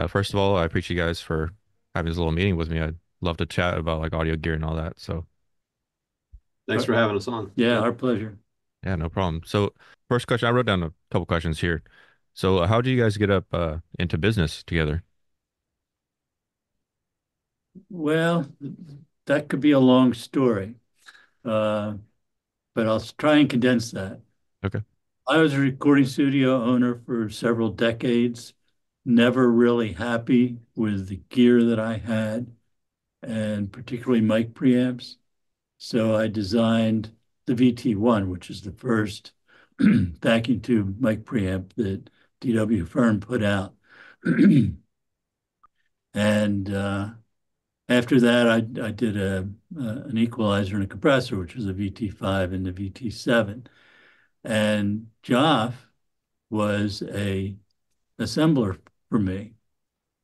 First of all, I appreciate you guys for having this little meeting with me. I'd love to chat about like audio gear and all that. So Thanks for having us on. Yeah, Yeah. our pleasure. yeah, no problem. So first question, I wrote down a couple questions here. So how did you guys get up into business together? Well, that could be a long story, uh, but I'll try and condense that. Okay. I was a recording studio owner for several decades, never really happy with the gear that I had, and particularly mic preamps. So I designed the VT1, which is the first vacuum tube mic preamp that DW.Fearn put out. And after that, I did an equalizer and a compressor, which was a VT5 and the VT7. And Joff was a assembler for me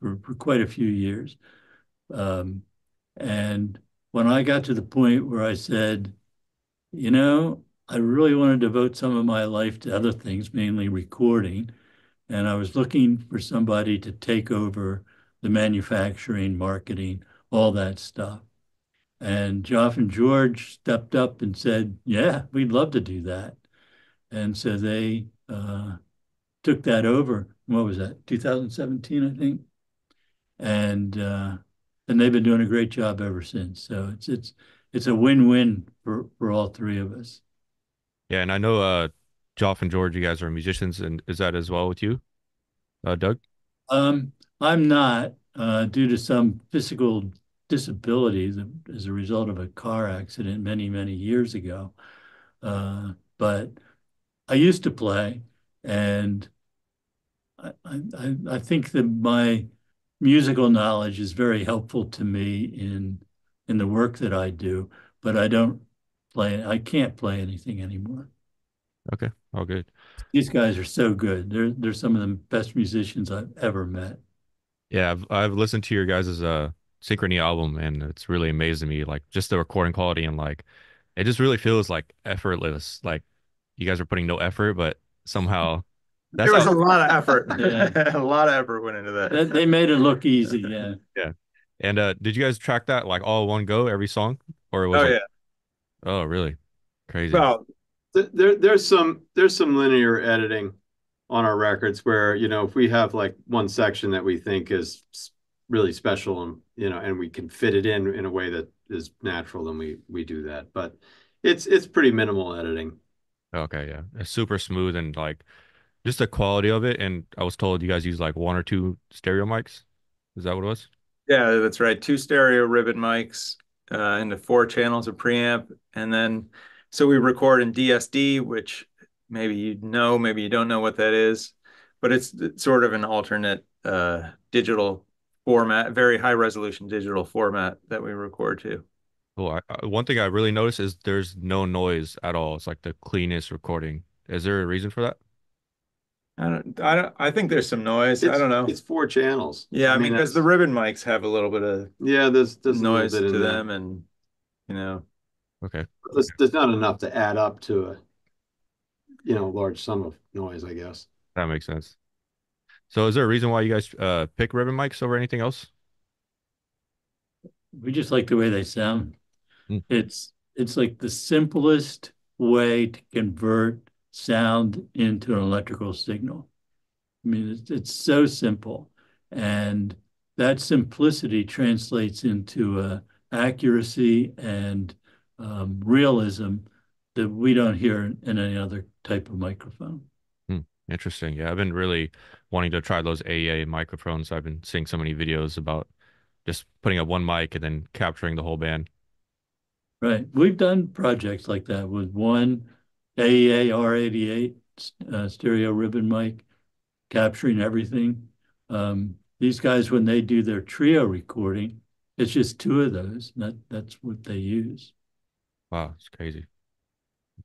for quite a few years. Um, and when I got to the point where I said, I really want to devote some of my life to other things, mainly recording, and I was looking for somebody to take over the manufacturing, marketing, all that stuff. And Joff and George stepped up and said, "Yeah, we'd love to do that." And so they took that over. What was that? 2017, I think. And and they've been doing a great job ever since. So it's a win-win for all three of us. Yeah, and I know Joff and George, you guys are musicians, and is that as well with you, Doug? I'm not due to some physical disability as a result of a car accident many, many years ago. But I used to play, and I think that my musical knowledge is very helpful to me in the work that I do, but I can't play anything anymore. Okay, all good. These guys are so good. They're some of the best musicians I've ever met. Yeah, I've listened to your guys' Synchrony album, and it's really amazing me, like just the recording quality and like it just really feels like effortless. Like you guys are putting no effort, but somehow that's There was how. a lot of effort. Yeah, A lot of effort went into that. they made it look easy. Yeah. Yeah. And did you guys track that like all one go every song, or it was Oh like, yeah. oh really crazy? Well, There's some linear editing on our records where, if we have like one section that we think is really special and, and we can fit it in a way that is natural, then we do that. But it's pretty minimal editing. Okay, yeah, it's super smooth and like just the quality of it. And I was told you guys use like one or two stereo mics. Is that what it was? yeah, that's right. Two stereo ribbon mics into four channels of preamp, and then so we record in DSD, which maybe you know, maybe you don't know what that is, but it's sort of an alternate digital format, very high resolution digital format that we record to. Cool. One thing I really noticed is there's no noise at all. It's like the cleanest recording. Is there a reason for that? I think there's some noise. I It's don't know. it's four channels. Yeah, I I mean, mean, because the that's ribbon mics have a little bit of yeah, there's a little noise bit to in there. them, and you know, Okay. There's not enough to add up to a, large sum of noise, I guess. That makes sense. So is there a reason why you guys pick ribbon mics over anything else? We just like the way they sound. Hmm. It's like the simplest way to convert sound into an electrical signal. I mean, it's so simple, and that simplicity translates into accuracy and realism that we don't hear in any other type of microphone. Hmm. Interesting. Yeah, I've been really wanting to try those AEA microphones. I've been seeing so many videos about just putting up one mic and then capturing the whole band. Right. We've done projects like that with one AEA R88 stereo ribbon mic capturing everything. These guys, when they do their trio recording, it's just two of those. That's what they use. Wow, it's crazy.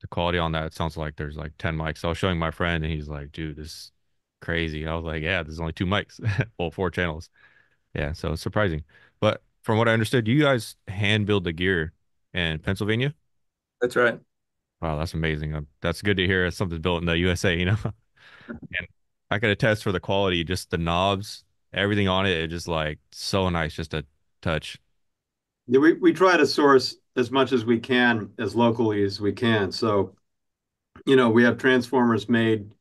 The quality on that, it sounds like there's like 10 mics. I was showing my friend and he's like, dude, this is crazy. I was like, yeah, there's only two mics, well, four channels. Yeah, so it's surprising. But from what I understood, you guys hand build the gear in Pennsylvania. that's right. Wow, that's amazing. That's good to hear something's built in the USA, you know? And I could attest for the quality, just the knobs. everything on it is just like so nice just to touch. Yeah, we try to source as much as we can, as locally as we can. So, we have transformers made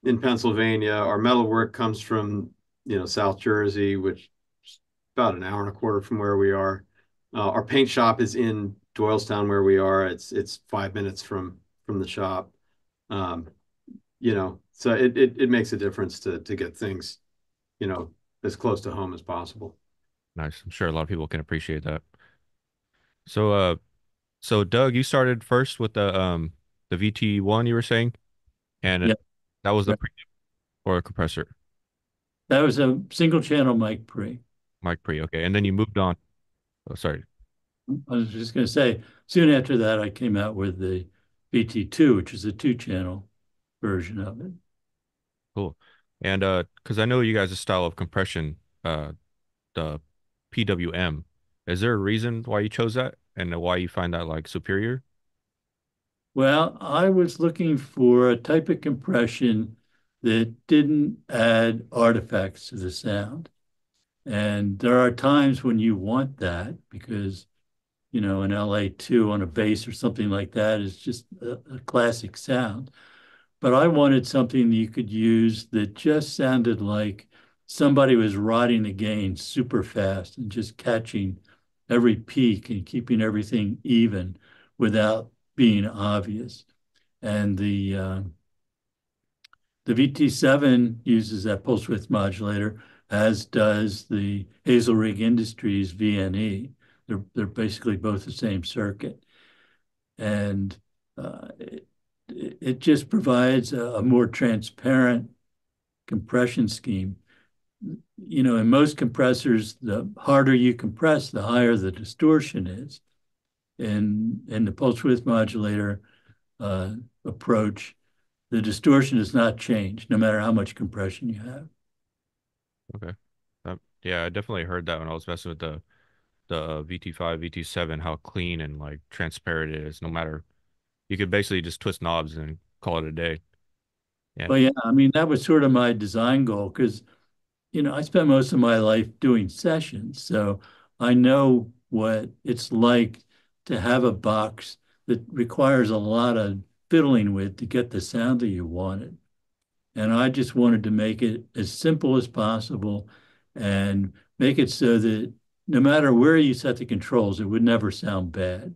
in Pennsylvania. Our metalwork comes from, South Jersey, which is about an hour and a quarter from where we are. Our paint shop is in Doylestown, where we are. It's 5 minutes from the shop. Um, so it makes a difference to get things, you know, as close to home as possible. Nice. I'm sure a lot of people can appreciate that. So so Doug, you started first with the VT1 you were saying, and Yeah, that was the right. pre or compressor, That was a single channel mic pre. mic pre. Okay, and then you moved on. Oh, sorry. I was just going to say, soon after that, I came out with the VT2, which is a two channel version of it. Cool. And because I know you guys' style of compression, the PWM, is there a reason why you chose that and why you find that like superior? Well, I was looking for a type of compression that didn't add artifacts to the sound. And there are times when you want that because, an LA2 on a bass or something like that is just a classic sound. But I wanted something that you could use that just sounded like somebody was riding the gain super fast and just catching every peak and keeping everything even without being obvious. And the VT7 uses that pulse width modulator, as does the Hazelrigg Industries VNE. They're basically both the same circuit. And it just provides a more transparent compression scheme. In most compressors, the harder you compress, the higher the distortion is. In the pulse width modulator approach, the distortion does not change no matter how much compression you have. Okay. Yeah, I definitely heard that when I was messing with the VT5, VT7, how clean and like transparent it is. No matter you could basically just twist knobs and call it a day. Yeah. Well, yeah, I mean, that was sort of my design goal because, I spent most of my life doing sessions. So I know what it's like to have a box that requires a lot of fiddling with to get the sound that you wanted. And I just wanted to make it as simple as possible and make it so that no matter where you set the controls, it would never sound bad.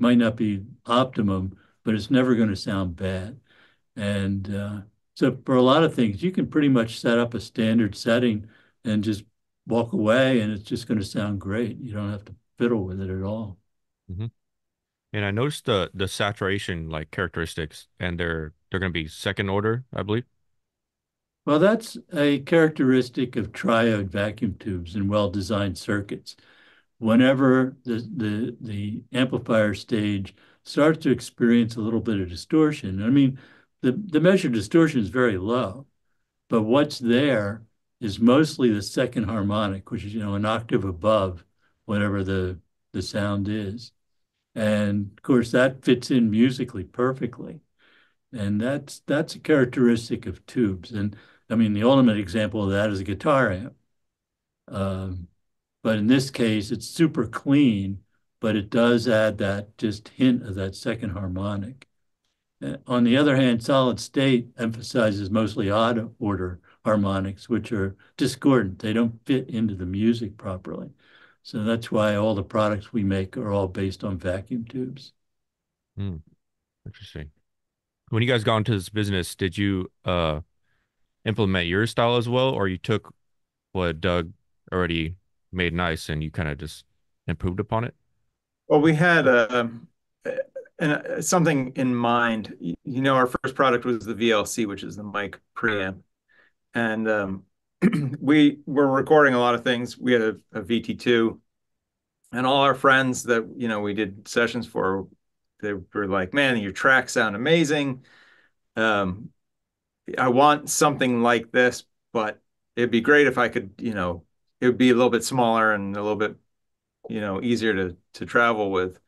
Might not be optimum, but it's never going to sound bad. And so for a lot of things, you can pretty much set up a standard setting and just walk away, and it's just going to sound great. You don't have to fiddle with it at all. Hmm. And I noticed the saturation like characteristics, and they're going to be second order, I believe. Well, that's a characteristic of triode vacuum tubes and well-designed circuits. Whenever the amplifier stage starts to experience a little bit of distortion, I mean, the measured distortion is very low, but what's there is mostly the second harmonic, which is, an octave above whatever the sound is. And of course, that fits in musically perfectly. And that's a characteristic of tubes. And I mean, the ultimate example of that is a guitar amp. Um, but in this case, it's super clean, but it does add that just hint of that second harmonic. On the other hand, solid state emphasizes mostly odd order harmonics, which are discordant. They don't fit into the music properly. So that's why all the products we make are all based on vacuum tubes. Hmm, interesting. When you guys got into this business, did you implement your style as well, or you took what Doug already made nice and you kind of just improved upon it? Well, we had something in mind. Our first product was the VLC, which is the mic preamp, and we were recording a lot of things. We had a VT2, and all our friends that we did sessions for, they were like, "Man, your tracks sound amazing. Um, I want something like this, but it'd be great if I could, it would be a little bit smaller and a little bit, easier to travel with."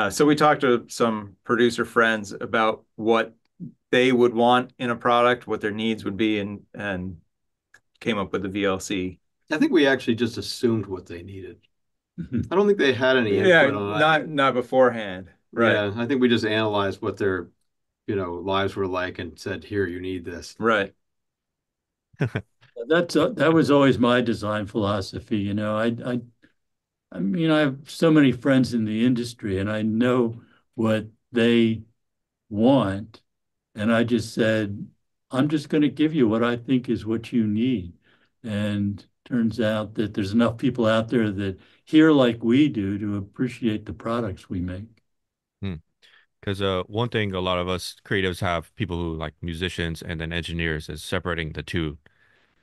So we talked to some producer friends about what they would want in a product, what their needs would be, and came up with the VLC. I think we actually just assumed what they needed. I don't think they had any Yeah, input on it. not beforehand. Right. Yeah, I think we just analyzed what their, lives were like and said, here, you need this. Right. That was always my design philosophy. I mean, I have so many friends in the industry, and I know what they want, and I just said, I'm just going to give you what I think is what you need. And turns out that there's enough people out there that hear like we do to appreciate the products we make. Because one thing a lot of us creatives have people who like musicians and then engineers is separating the two.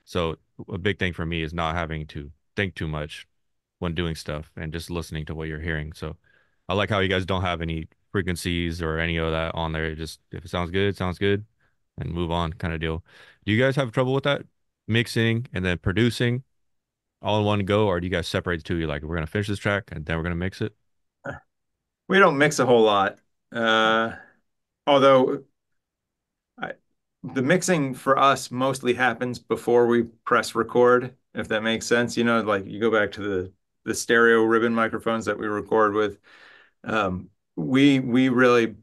So a big thing for me is not having to think too much when doing stuff and just listening to what you're hearing. So I like how you guys don't have any frequencies or any of that on there. Just if it sounds good, and move on kind of deal. Do you guys have trouble with that? Mixing and then producing all in one go, or do you guys separate the two? You're like, we're gonna finish this track and then we're gonna mix it? We don't mix a whole lot. Although I, the mixing for us mostly happens before we press record, if that makes sense. Like you go back to the stereo ribbon microphones that we record with. We really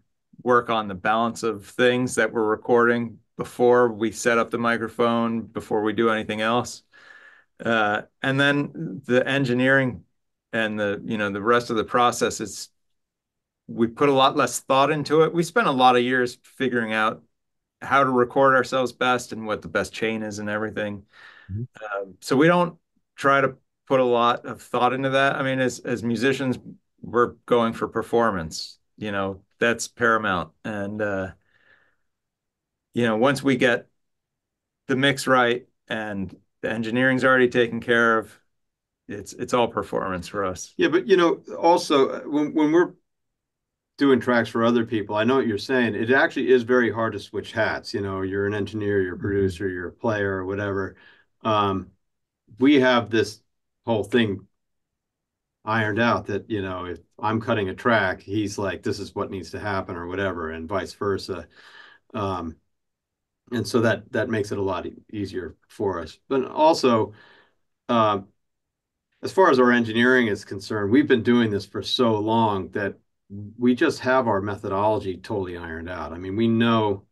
work on the balance of things that we're recording before we set up the microphone, before we do anything else. And then the engineering and the rest of the process is we put a lot less thought into it. We spent a lot of years figuring out how to record ourselves best and what the best chain is and everything. Mhm. So we don't try to put a lot of thought into that. I mean, as musicians, we're going for performance. That's paramount. And once we get the mix right and the engineering's already taken care of, it's all performance for us. Yeah, but also when we're doing tracks for other people, I know what you're saying. It actually is very hard to switch hats. You're an engineer, you're a producer, you're a player, or whatever. We have this whole thing ironed out that, if I'm cutting a track, he's like, this is what needs to happen or whatever, and vice versa. Um, and so that makes it a lot easier for us. But also, um, as far as our engineering is concerned, we've been doing this for so long that we just have our methodology totally ironed out. I mean, we know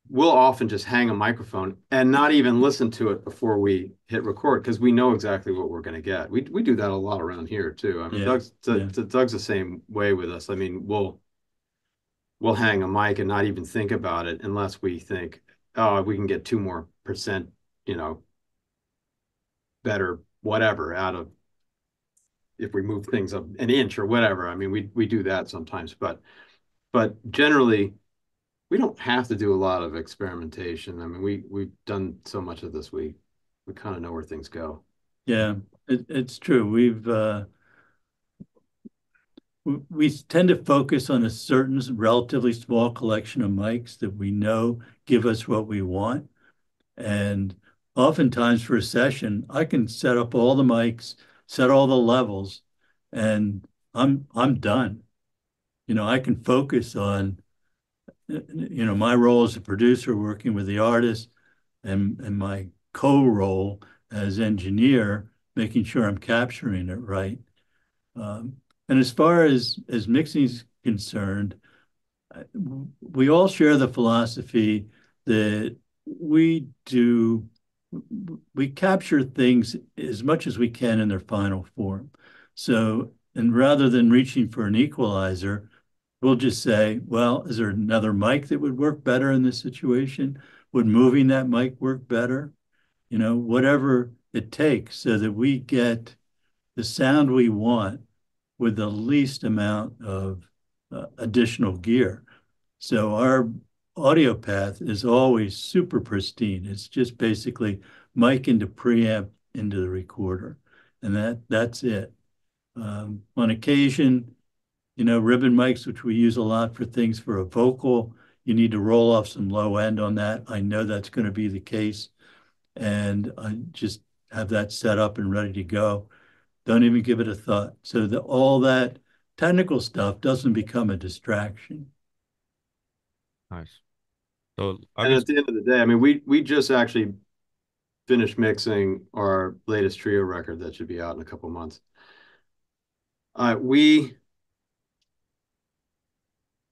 we'll often just hang a microphone and not even listen to it before we hit record because we know exactly what we're going to get. We do that a lot around here too. I mean, Yeah, yeah, Doug's the same way with us. I mean, we'll hang a mic and not even think about it unless we think, oh, we can get 2% more, better whatever out of if we move things up an inch or whatever. I mean, we do that sometimes, but generally we don't have to do a lot of experimentation. I mean, we've done so much of this. We kind of know where things go. yeah. It's true. We tend to focus on a certain relatively small collection of mics that we know give us what we want. And oftentimes for a session, I can set up all the mics, set all the levels, and I'm done. I can focus on my role as a producer working with the artist and my co-role as engineer, making sure I'm capturing it right. And as far as mixing is concerned, we all share the philosophy that we capture things as much as we can in their final form. So, and rather than reaching for an equalizer, we'll just say, well, is there another mic that would work better in this situation? Would moving that mic work better? Whatever it takes so that we get the sound we want with the least amount of additional gear. So our audio path is always super pristine. It's just basically mic into preamp into the recorder, and that's it. On occasion, ribbon mics, which we use a lot for things for a vocal, you need to roll off some low end on that. I know that's going to be the case, and I just have that set up and ready to go. Don't even give it a thought. So that all that technical stuff doesn't become a distraction. Nice. So I And guess at the end of the day, I mean, we just actually finished mixing our latest trio record that should be out in a couple months. We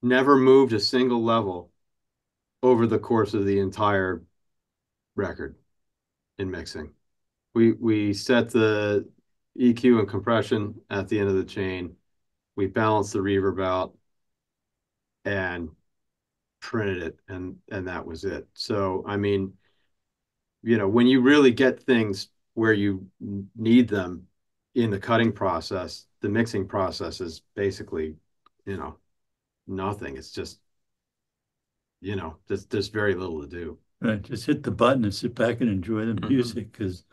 never moved a single level over the course of the entire record in mixing. We set the EQ and compression at the end of the chain. We balanced the reverb out and printed it, and that was it. So I mean, when you really get things where you need them in the cutting process, the mixing process is basically, nothing. It's just, there's very little to do. Right, just hit the button and sit back and enjoy the music because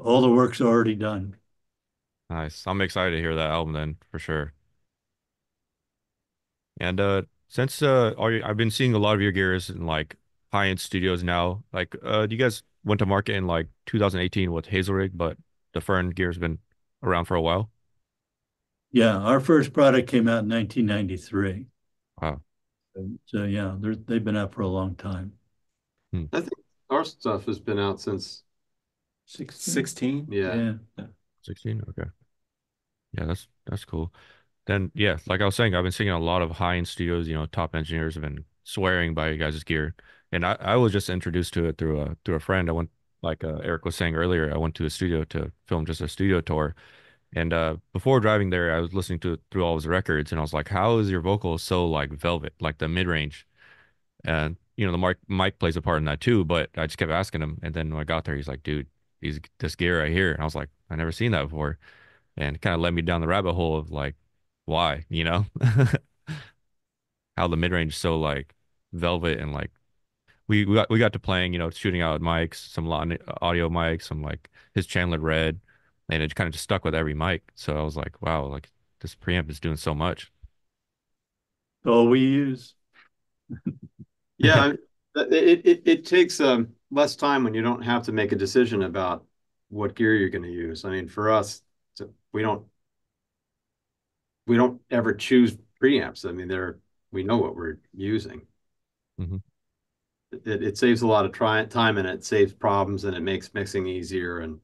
all the work's already done. Nice. I'm excited to hear that album then for sure. And since I've been seeing a lot of your gears in like high-end studios now. Like you guys went to market in like 2018 with Hazelrigg, but the Fearn gear's been around for a while. Yeah, our first product came out in 1993. Wow. So yeah, they've been out for a long time. Hmm. I think our stuff has been out since 16. yeah. 16. Okay. Yeah, that's cool. Then yeah, like I was saying, I've been seeing a lot of high-end studios, top engineers have been swearing by you guys' gear. And I was just introduced to it through a friend. I went like Eric was saying earlier, I went to a studio to film just a studio tour. And before driving there, I was listening to through all his records and I was like, how is your vocal so like velvet, like the mid-range? And the mic plays a part in that too, but I just kept asking him. And then when I got there, he's like, dude, he's this gear right here. And I was like, I never seen that before. And it kind of led me down the rabbit hole of like, why, how the mid range is so like velvet and like we got to playing, shooting out mics, some audio mics, some like his Chandler Red, and it kind of just stuck with every mic. So I was like, wow, like this preamp is doing so much. All we use. Yeah, it takes less time when you don't have to make a decision about what gear you're going to use. I mean, for us, we don't ever choose preamps. I mean, we know what we're using. Hmm. It saves a lot of time and it saves problems and it makes mixing easier. And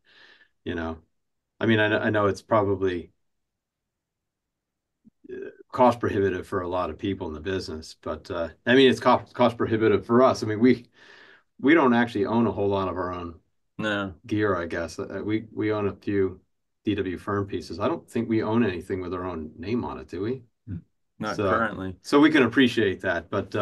I mean, I know it's probably cost prohibitive for a lot of people in the business, but I mean, it's cost prohibitive for us. I mean, we don't actually own a whole lot of our own No, gear, I guess. We own a few DW.Fearn pieces. I don't think we own anything with our own name on it, do we? not So currently. so we can appreciate that, but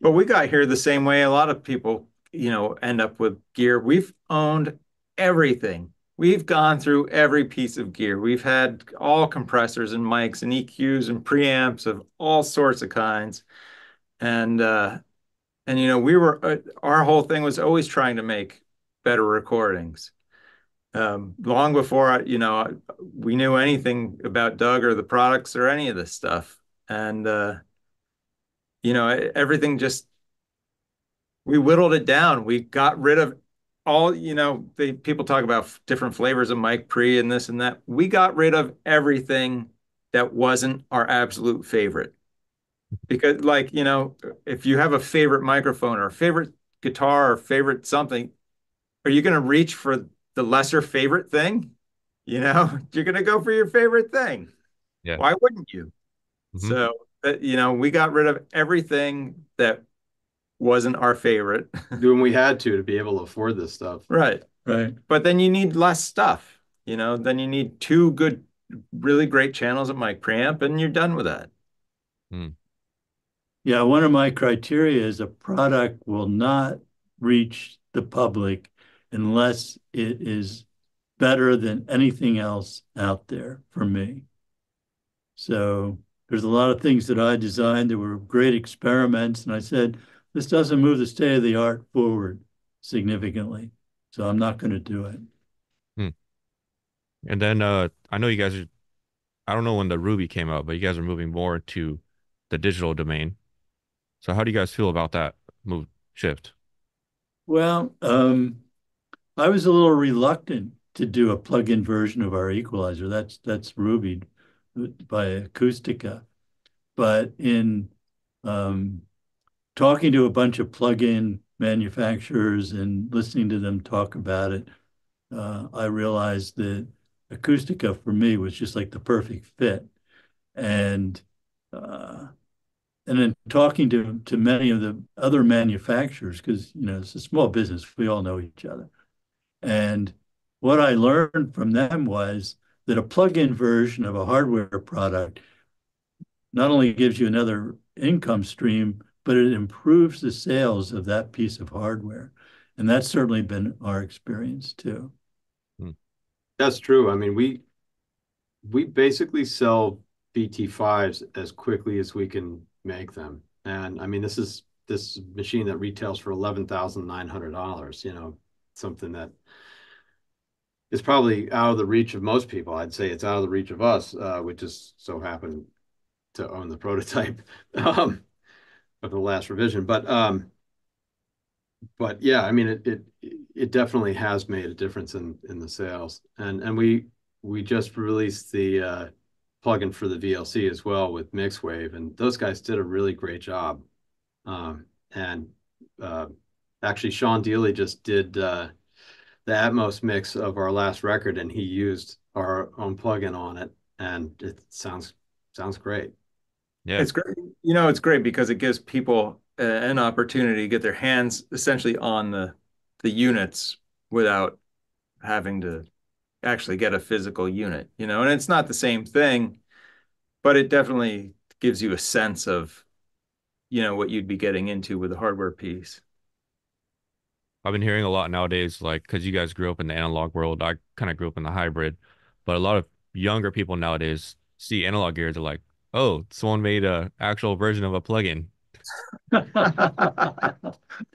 But we got here the same way a lot of people, end up with gear. We've owned everything. We've gone through every piece of gear. We've had all compressors and mics and EQs and preamps of all sorts of kinds. And we were our whole thing was always trying to make better recordings. Long before we knew anything about Doug or the products or any of this stuff. And everything just we whittled it down. We got rid of all, people talk about different flavors of mic pre and this and that. We got rid of everything that wasn't our absolute favorite. Because, like, if you have a favorite microphone or a favorite guitar or favorite something, are you going to reach for the lesser favorite thing? You're going to go for your favorite thing. Yeah. Why wouldn't you? Hmm. So, we got rid of everything that wasn't our favorite. doing we had to be able to afford this stuff. Right. Right. But then you need less stuff, then you need two good, really great channels of mic preamp and you're done with that. Mm. Yeah, one of my criteria is a product will not reach the public unless it is better than anything else out there for me. So there's a lot of things that I designed that were great experiments, and I said, this doesn't move the state of the art forward significantly, so I'm not going to do it. Mm. And then I know you guys are, I don't know when the Ruby came out, but you guys are moving more to the digital domain. So how do you guys feel about that move shift? Well, I was a little reluctant to do a plug-in version of our equalizer. That's Ruby by Acoustica. But in talking to a bunch of plug-in manufacturers and listening to them talk about it, I realized that Acoustica for me was just like the perfect fit. And uh, and then talking to many of the other manufacturers, because it's a small business, we all know each other. And what I learned from them was that a plug-in version of a hardware product not only gives you another income stream, but it improves the sales of that piece of hardware. And that's certainly been our experience too. Hmm. That's true. I mean, we basically sell BT5s as quickly as we can make them. And I mean, this machine that retails for $11,900, something that is probably out of the reach of most people. I'd say it's out of the reach of us. We just so happen to own the prototype of the last revision. But yeah, I mean, it definitely has made a difference in the sales. And we just released the plugin for the VLC as well with Mixwave, and those guys did a really great job. And actually, Sean Dealey just did the Atmos mix of our last record, and he used our own plugin on it, and it sounds great. Yeah. It's great. It's great because it gives people an opportunity to get their hands essentially on the units without having to actually get a physical unit, and it's not the same thing, but it definitely gives you a sense of, what you'd be getting into with a hardware piece. I've been hearing a lot nowadays, like, because you guys grew up in the analog world. I kind of grew up in the hybrid, but a lot of younger people nowadays see analog gear. They're like, oh, someone made a actual version of a plugin.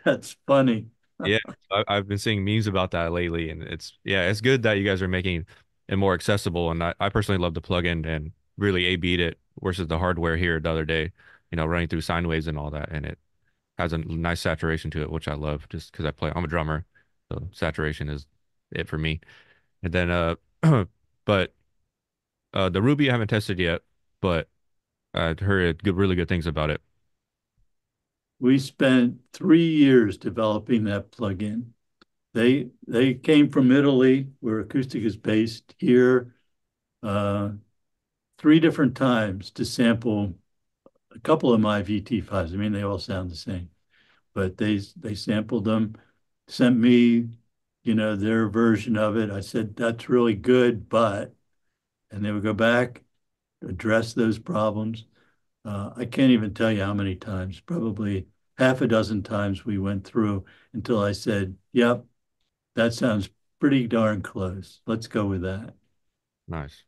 That's funny. Yeah, I've been seeing memes about that lately, and yeah, it's good that you guys are making it more accessible. And I personally love the plugin and really A/B'd it versus the hardware here the other day, running through sine waves and all that, and it has a nice saturation to it, which I love just because I'm a drummer, so saturation is it for me. And then but the Ruby I haven't tested yet, but I've heard really good things about it. We spent 3 years developing that plugin. They came from Italy, where acoustic is based here, uh, 3 different times to sample a couple of my VT5s. I mean, they all sound the same, but they sampled them, sent me, their version of it. I said, that's really good, but, and they would go back, address those problems. I can't even tell you how many times, probably half a dozen times we went through until I said, yep, that sounds pretty darn close. Let's go with that. Nice.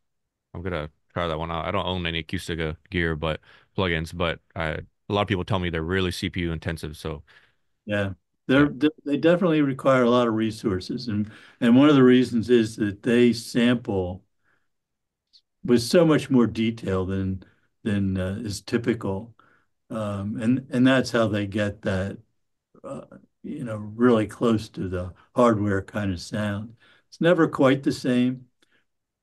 I'm gonna try that one out. I don't own any Acustica gear, but plugins, but a lot of people tell me they're really CPU intensive. So Yeah, yeah. they definitely require a lot of resources, and one of the reasons is that they sample with so much more detail than is typical, and that's how they get that uh, really close to the hardware kind of sound. It's never quite the same,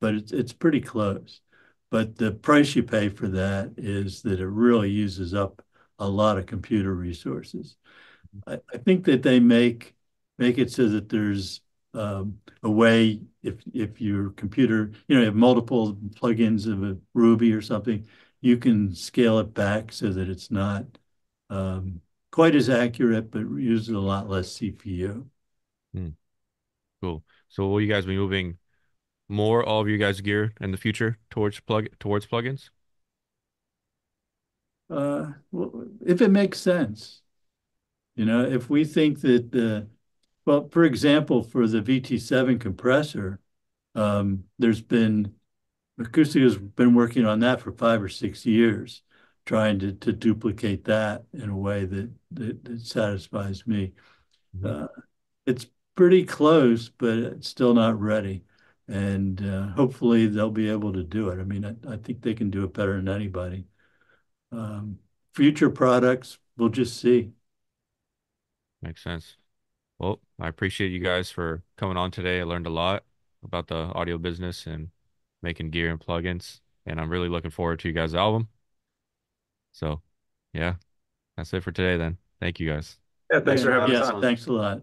but it's pretty close. But the price you pay for that is that it really uses up a lot of computer resources. I think that they make it so that there's a way if your computer, you have multiple plugins of a Ruby or something, you can scale it back so that it's not um, quite as accurate, but uses a lot less CPU. Hmm, cool. So will you guys be moving more all of you guys' gear in the future towards plugins? Well, if it makes sense, if we think that well, for example, for the VT7 compressor, there's been Acoustic has been working on that for 5 or 6 years, trying to duplicate that in a way that satisfies me. Mhm. Uh, it's pretty close, but it's still not ready. And hopefully they'll be able to do it. I mean, I think they can do it better than anybody. Um, Future products, we'll just see. Makes sense. Well, I appreciate you guys for coming on today. I learned a lot about the audio business and making gear and plugins, and I'm really looking forward to you guys' album. So, yeah, that's it for today then. Thank you guys. Yeah, thanks for having us Yeah, on. thanks a lot.